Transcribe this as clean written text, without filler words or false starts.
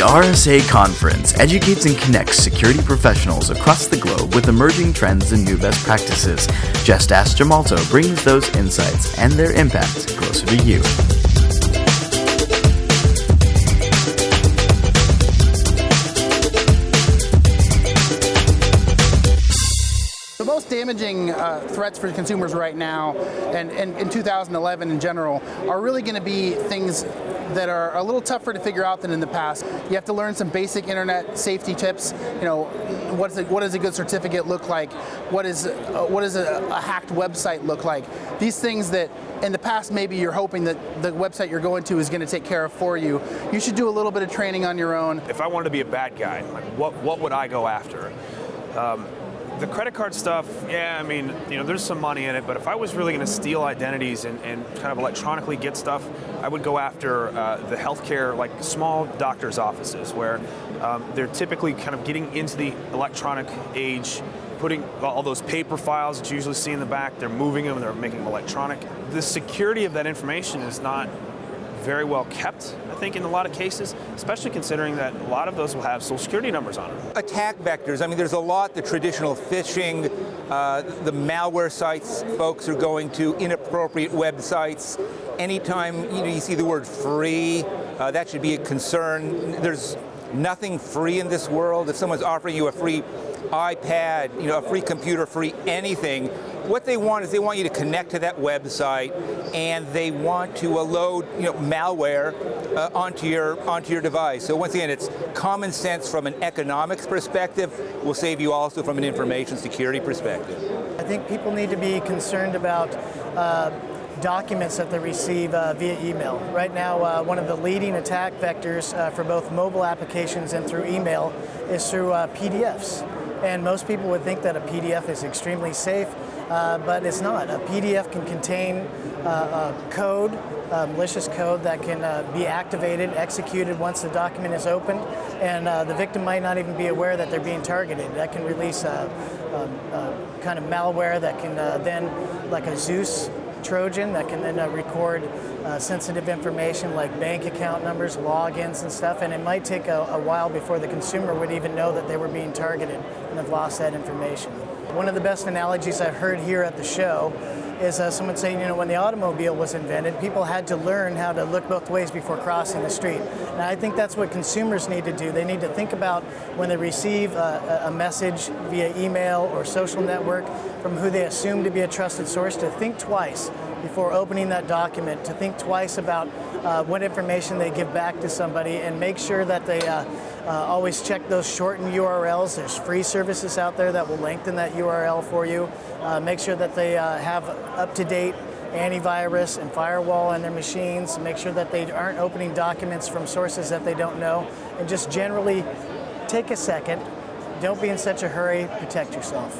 RSA Conference educates and connects security professionals across the globe with emerging trends and new best practices. JustAskGemalto brings those insights and their impact closer to you. The most damaging threats for consumers right now, and in 2011 in general, are really going to be things that are a little tougher to figure out than in the past. You have to learn some basic internet safety tips. You know, what does a good certificate look like? What does a hacked website look like? These things that in the past maybe you're hoping that the website you're going to is going to take care of for you. You should do a little bit of training on your own. If I wanted to be a bad guy, like what would I go after? The credit card stuff, yeah, I mean, there's some money in it, but if I was really going to steal identities and kind of electronically get stuff, I would go after the healthcare, like small doctors' offices, where they're typically kind of getting into the electronic age, putting all those paper files that you usually see in the back, they're moving them, they're making them electronic. The security of that information is not very well kept, I think, in a lot of cases, especially considering that a lot of those will have social security numbers on them. Attack vectors, I mean, there's a lot, the traditional phishing, the malware sites folks are going to, inappropriate websites. Anytime you see the word free, that should be a concern. There's nothing free in this world. If someone's offering you a free iPad, a free computer, free anything, what they want is they want you to connect to that website, and they want to load malware onto your device. So once again, it's common sense from an economics perspective, will save you also from an information security perspective. I think people need to be concerned about documents that they receive via email. Right now, one of the leading attack vectors for both mobile applications and through email is through PDFs. And most people would think that a PDF is extremely safe, but it's not. A PDF can contain code, malicious code that can be activated, executed once the document is opened, and the victim might not even be aware that they're being targeted. That can release a kind of malware that can then, like a Zeus Trojan, that can then record sensitive information like bank account numbers, logins and stuff, and it might take a while before the consumer would even know that they were being targeted and have lost that information. One of the best analogies I've heard here at the show is someone saying, when the automobile was invented, people had to learn how to look both ways before crossing the street. And I think that's what consumers need to do. They need to think about when they receive a message via email or social network from who they assume to be a trusted source, to think twice before opening that document, to think twice about what information they give back to somebody, and make sure that they always check those shortened URLs. There's free services out there that will lengthen that URL for you. Make sure that they have up-to-date antivirus and firewall on their machines. Make sure that they aren't opening documents from sources that they don't know. And just generally take a second. Don't be in such a hurry. Protect yourself.